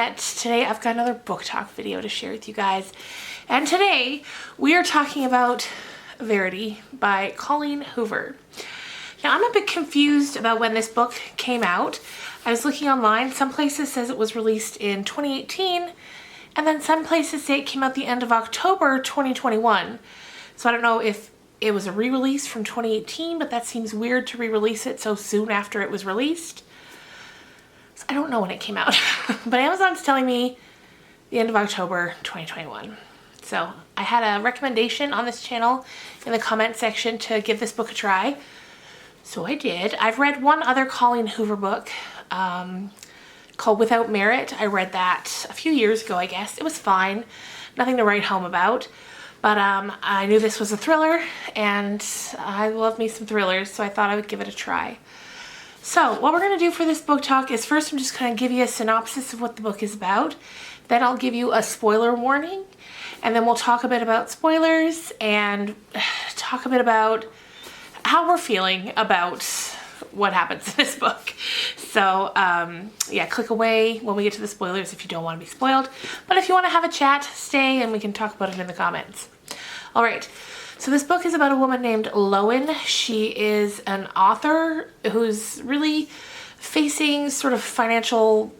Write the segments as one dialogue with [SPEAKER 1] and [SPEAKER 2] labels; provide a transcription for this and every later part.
[SPEAKER 1] Internet. Today I've got another book talk video to share with you guys. And today we are talking about Verity by Colleen Hoover. Now I'm a bit confused about when this book came out. I was looking online. Some places says it was released in 2018 and then some places say it came out the end of October 2021. So I don't know if it was a re-release from 2018, but that seems weird to re-release it so soon after it was released. I don't know when it came out, but Amazon's telling me the end of October 2021. So I had a recommendation on this channel in the comment section to give this book a try. So I did. I've read one other Colleen Hoover book called Without Merit. I read that a few years ago, I guess. It was fine. Nothing to write home about. But I knew this was a thriller and I love me some thrillers, so I thought I would give it a try. So what we're going to do for this book talk is first I'm just going to give you a synopsis of what the book is about. Then I'll give you a spoiler warning. And then we'll talk a bit about spoilers and talk a bit about how we're feeling about what happens in this book. So yeah, click away when we get to the spoilers if you don't want to be spoiled. But if you want to have a chat, stay and we can talk about it in the comments. All right. So this book is about a woman named Lowen. She is an author who's really facing sort of financial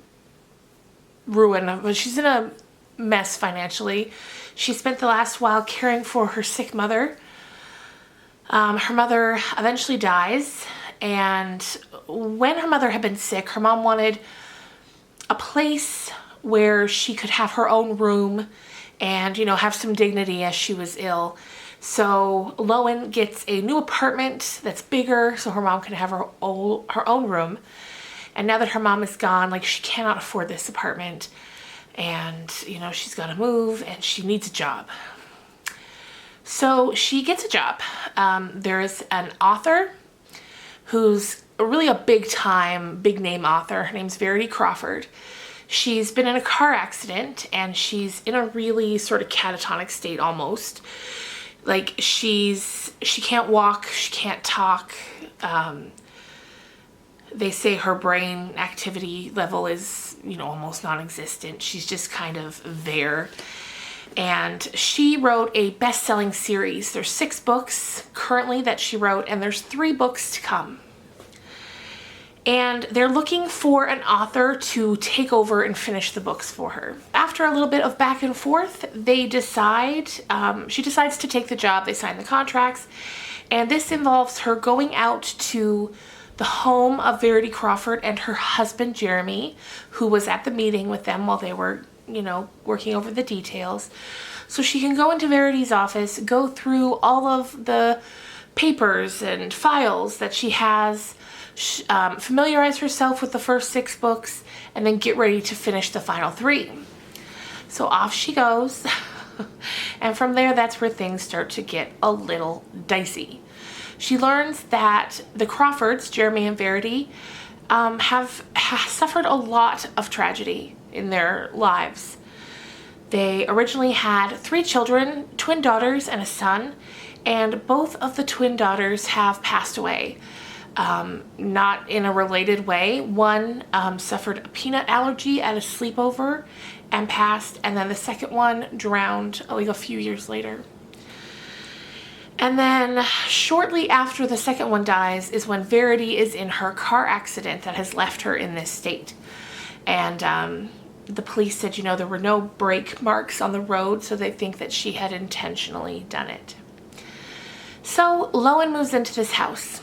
[SPEAKER 1] ruin. She's in a mess financially. She spent the last while caring for her sick mother. Her mother eventually dies, and when her mother had been sick, her mom wanted a place where she could have her own room and, you know, have some dignity as she was ill. So Lowen gets a new apartment that's bigger so her mom can have her own room. And now that her mom is gone, like, she cannot afford this apartment. And, you know, she's got to move and she needs a job. So she gets a job. There is an author who's really a big name author. Her name's Verity Crawford. She's been in a car accident and she's in a really sort of catatonic state almost. Like, she can't walk, she can't talk. They say her brain activity level is, you know, almost non-existent. She's just kind of there. And she wrote a best-selling series. There's 6 books currently that she wrote, and there's 3 books to come. And they're looking for an author to take over and finish the books for her. After a little bit of back and forth, they decide, she decides to take the job. They sign the contracts, and this involves her going out to the home of Verity Crawford and her husband, Jeremy, who was at the meeting with them while they were, you know, working over the details. So she can go into Verity's office, go through all of the papers and files that she has, familiarize herself with the first 6 books, and then get ready to finish the final 3. So off she goes. And from there, that's where things start to get a little dicey. She learns that the Crawfords, Jeremy and Verity, have suffered a lot of tragedy in their lives. They originally had 3 children, twin daughters and a son, and both of the twin daughters have passed away. Not in a related way. One suffered a peanut allergy at a sleepover and passed, and then the second one drowned like a few years later. And then shortly after the second one dies is when Verity is in her car accident that has left her in this state. And the police said, you know, there were no brake marks on the road, so they think that she had intentionally done it. So Lowen moves into this house.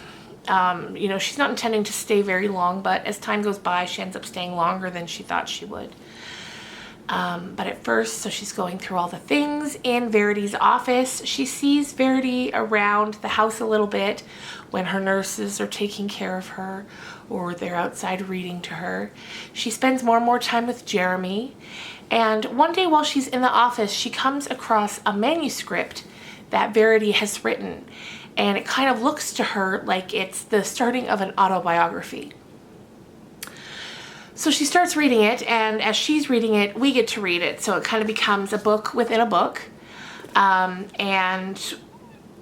[SPEAKER 1] You know, she's not intending to stay very long, but as time goes by, she ends up staying longer than she thought she would. But at first, so she's going through all the things in Verity's office. She sees Verity around the house a little bit when her nurses are taking care of her or they're outside reading to her. She spends more and more time with Jeremy. And one day while she's in the office, she comes across a manuscript that Verity has written. And it kind of looks to her like it's the starting of an autobiography. So she starts reading it, and as she's reading it, we get to read it. So it kind of becomes a book within a book. And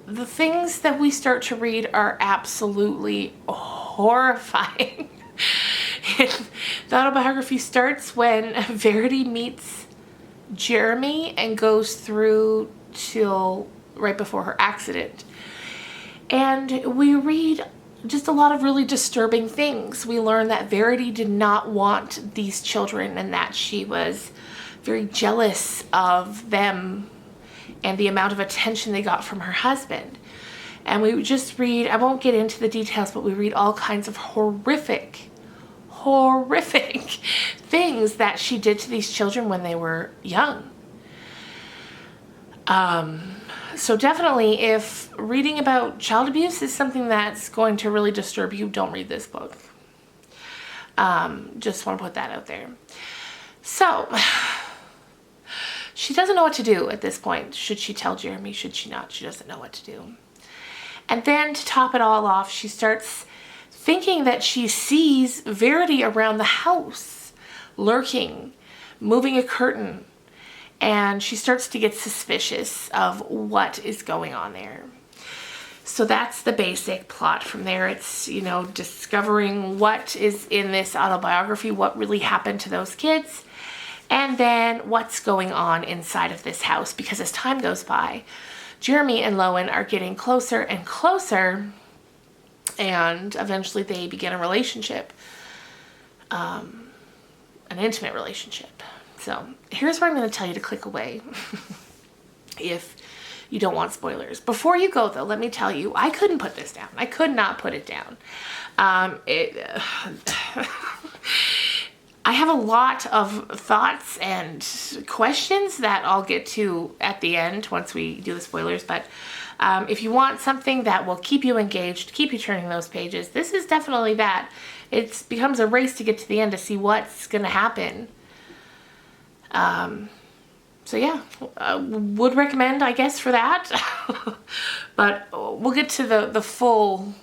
[SPEAKER 1] the things that we start to read are absolutely horrifying. The autobiography starts when Verity meets Jeremy and goes through till right before her accident. And we read just a lot of really disturbing things. We learn that Verity did not want these children and that she was very jealous of them and the amount of attention they got from her husband. And we just read, I won't get into the details, but we read all kinds of horrific things that she did to these children when they were young. So definitely, if reading about child abuse is something that's going to really disturb you, don't read this book. Just want to put that out there. So, she doesn't know what to do at this point. Should she tell Jeremy? Should she not? She doesn't know what to do. And then to top it all off, she starts thinking that she sees Verity around the house, lurking, moving a curtain. And she starts to get suspicious of what is going on there. So that's the basic plot. From there, it's, discovering what is in this autobiography, what really happened to those kids, and then what's going on inside of this house. Because as time goes by, Jeremy and Lowen are getting closer and closer, and eventually they begin a relationship, an intimate relationship. So here's where I'm going to tell you to click away if you don't want spoilers. Before you go, though, let me tell you, I couldn't put this down. I could not put it down. I have a lot of thoughts and questions that I'll get to at the end once we do the spoilers. But if you want something that will keep you engaged, keep you turning those pages, this is definitely that. It becomes a race to get to the end to see what's going to happen. So yeah, would recommend, I guess, for that. But we'll get to the full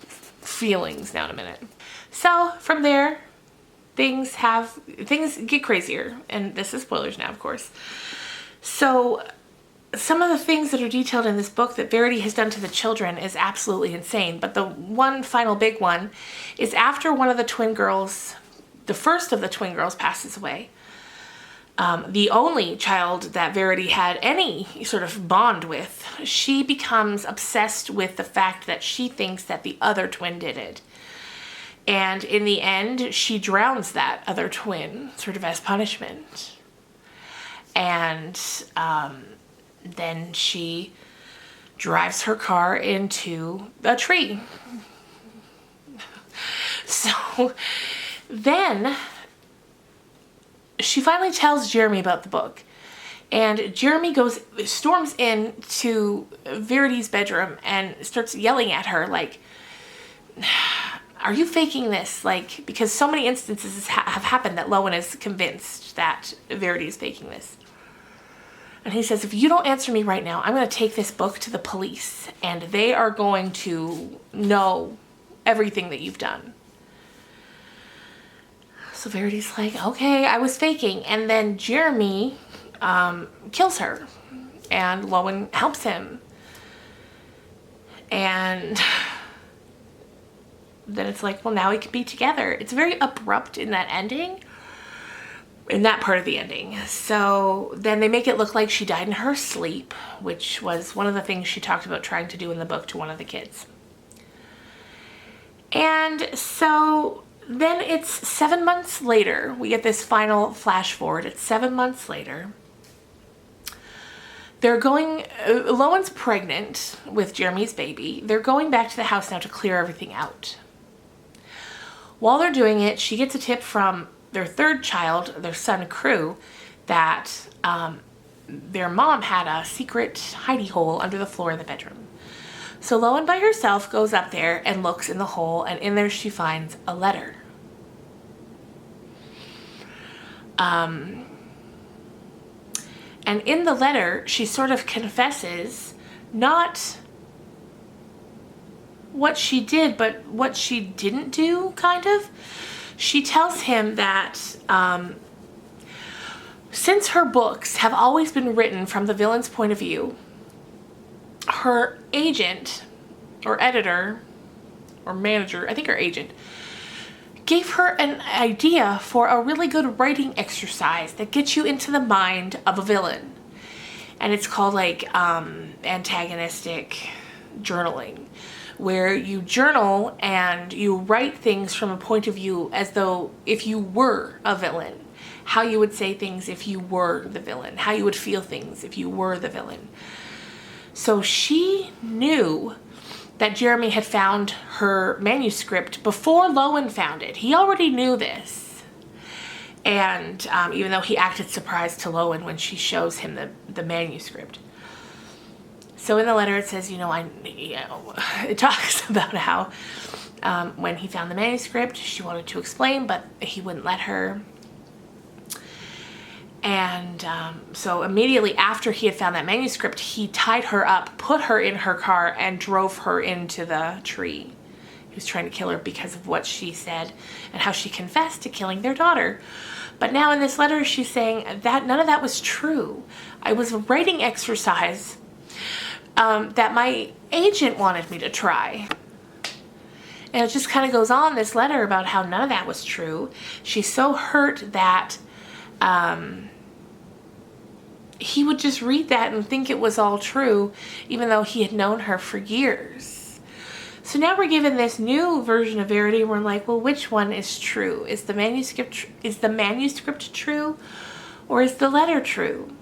[SPEAKER 1] feelings now in a minute. So from there, things get crazier, and this is spoilers now, of course. So some of the things that are detailed in this book that Verity has done to the children is absolutely insane. But the one final big one is after one of the twin girls, the first of the twin girls, passes away. The only child that Verity had any sort of bond with, she becomes obsessed with the fact that she thinks that the other twin did it. And in the end, she drowns that other twin, sort of as punishment. And then she drives her car into a tree. So then she finally tells Jeremy about the book, and Jeremy storms into Verity's bedroom and starts yelling at her like, are you faking this? Like, because so many instances have happened that Lowen is convinced that Verity is faking this. And he says, if you don't answer me right now, I'm going to take this book to the police, and they are going to know everything that you've done. So Verity's like, okay, I was faking. And then Jeremy kills her, and Lowen helps him. And then it's like, well, now we can be together. It's very abrupt in that ending, in that part of the ending. So then they make it look like she died in her sleep, which was one of the things she talked about trying to do in the book to one of the kids. And so then it's 7 months later. We get this final flash forward. It's 7 months later. Lowen's pregnant with Jeremy's baby. They're going back to the house now to clear everything out. While they're doing it, she gets a tip from their third child, their son Crew, that their mom had a secret hidey hole under the floor in the bedroom. So Lowen by herself goes up there and looks in the hole, and in there she finds a letter. And in the letter, she sort of confesses not what she did, but what she didn't do, kind of. She tells him that since her books have always been written from the villain's point of view, her agent or editor or manager, I think her agent, gave her an idea for a really good writing exercise that gets you into the mind of a villain. And it's called like antagonistic journaling, where you journal and you write things from a point of view as though if you were a villain, how you would say things if you were the villain, how you would feel things if you were the villain. So she knew that Jeremy had found her manuscript before Lowen found it. He already knew this. And even though he acted surprised to Lowen when she shows him the manuscript. So in the letter it says, it talks about how when he found the manuscript, she wanted to explain, but he wouldn't let her. And so immediately after he had found that manuscript, he tied her up, put her in her car, and drove her into the tree. He was trying to kill her because of what she said and how she confessed to killing their daughter. But now in this letter, she's saying that none of that was true. It was a writing exercise that my agent wanted me to try. And it just kind of goes on, this letter, about how none of that was true. She's so hurt that he would just read that and think it was all true, even though he had known her for years. So now we're given this new version of Verity, and we're like, well, which one is true? Is the manuscript true, or is the letter true?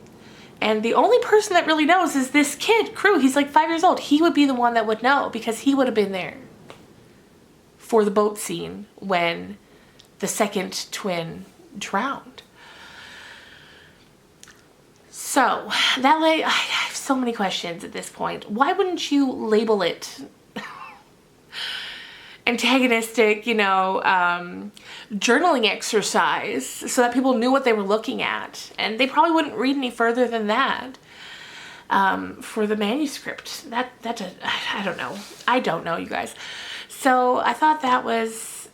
[SPEAKER 1] And the only person that really knows is this kid, Crew. He's like 5 years old. He would be the one that would know, because he would have been there for the boat scene when the second twin drowned. So, I have so many questions at this point. Why wouldn't you label it antagonistic, journaling exercise, so that people knew what they were looking at? And they probably wouldn't read any further than that for the manuscript. I don't know. I don't know, you guys. So I thought that was,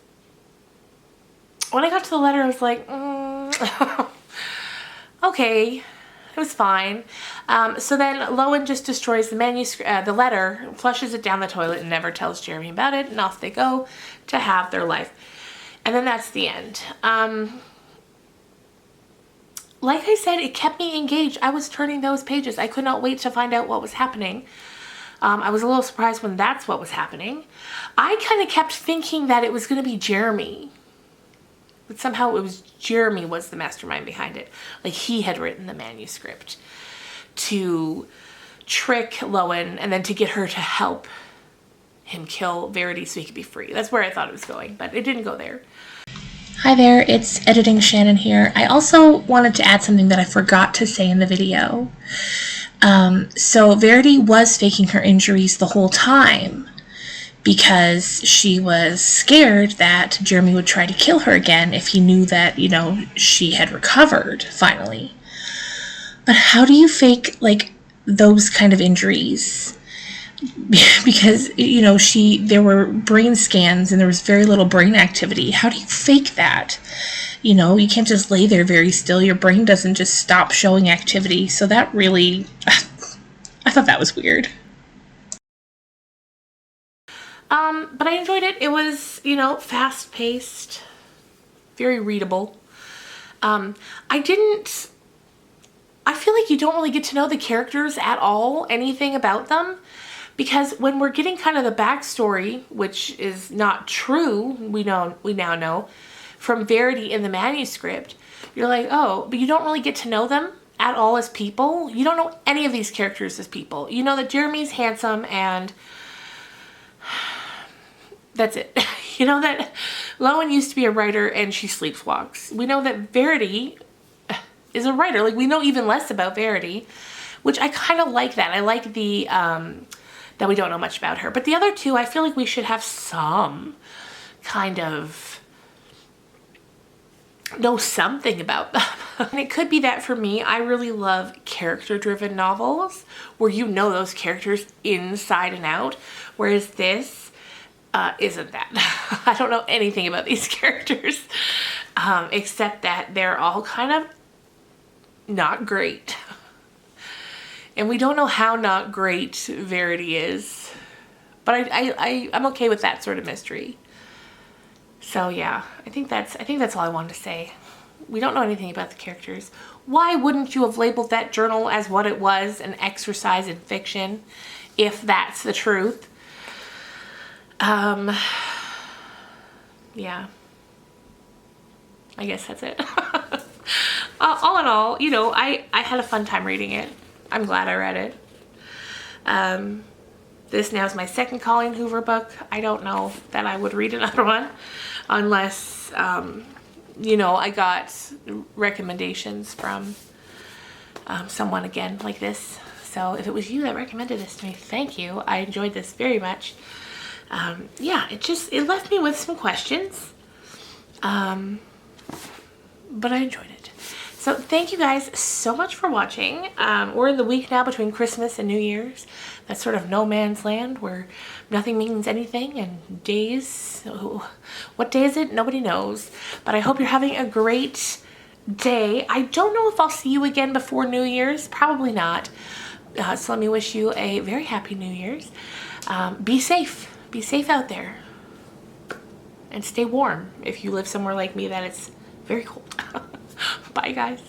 [SPEAKER 1] when I got to the letter, I was like, okay. It was fine. So then Lowen just destroys the manuscript, the letter, flushes it down the toilet, and never tells Jeremy about it, and off they go to have their life. And then that's the end. Like I said, it kept me engaged. I was turning those pages. I could not wait to find out what was happening. I was a little surprised when that's what was happening. I kind of kept thinking that it was going to be Jeremy. But somehow it was Jeremy was the mastermind behind it. Like he had written the manuscript to trick Lowen and then to get her to help him kill Verity so he could be free. That's where I thought it was going, but it didn't go there. Hi there, it's Editing Shannon here. I also wanted to add something that I forgot to say in the video. So Verity was faking her injuries the whole time, because she was scared that Jeremy would try to kill her again if he knew that, she had recovered, finally. But how do you fake, those kind of injuries? Because, there were brain scans and there was very little brain activity. How do you fake that? You can't just lay there very still. Your brain doesn't just stop showing activity. So that really, I thought that was weird. But I enjoyed it. It was, fast-paced, very readable. I feel like you don't really get to know the characters at all, anything about them, because when we're getting kind of the backstory, which is not true, we now know, from Verity in the manuscript, you're like, oh, but you don't really get to know them at all as people. You don't know any of these characters as people. You know that Jeremy's handsome and that's it. You know that Lowen used to be a writer and she sleepwalks. We know that Verity is a writer. We know even less about Verity, which I kind of like that. I like the, that we don't know much about her. But the other two, I feel like we should have some kind of know something about them. And it could be that for me, I really love character-driven novels where you know those characters inside and out, whereas this isn't that. I don't know anything about these characters, except that they're all kind of not great. And we don't know how not great Verity is, but I'm okay with that sort of mystery. So yeah, I think that's all I wanted to say. We don't know anything about the characters. Why wouldn't you have labeled that journal as what it was, an exercise in fiction, if that's the truth? Yeah. I guess that's it. All in all, you know, I had a fun time reading it. I'm glad I read it. This now is my second Colleen Hoover book. I don't know that I would read another one unless, you know, I got recommendations from someone again like this. So if it was you that recommended this to me, thank you. I enjoyed this very much. Yeah, it left me with some questions. But I enjoyed it. So thank you guys so much for watching. We're in the week now between Christmas and New Year's. That's sort of no man's land where nothing means anything and days, what day is it? Nobody knows. But I hope you're having a great day. I don't know if I'll see you again before New Year's. Probably not. So let me wish you a very happy New Year's. Be safe. Be safe out there. And stay warm if you live somewhere like me that it's very cold. Bye, guys.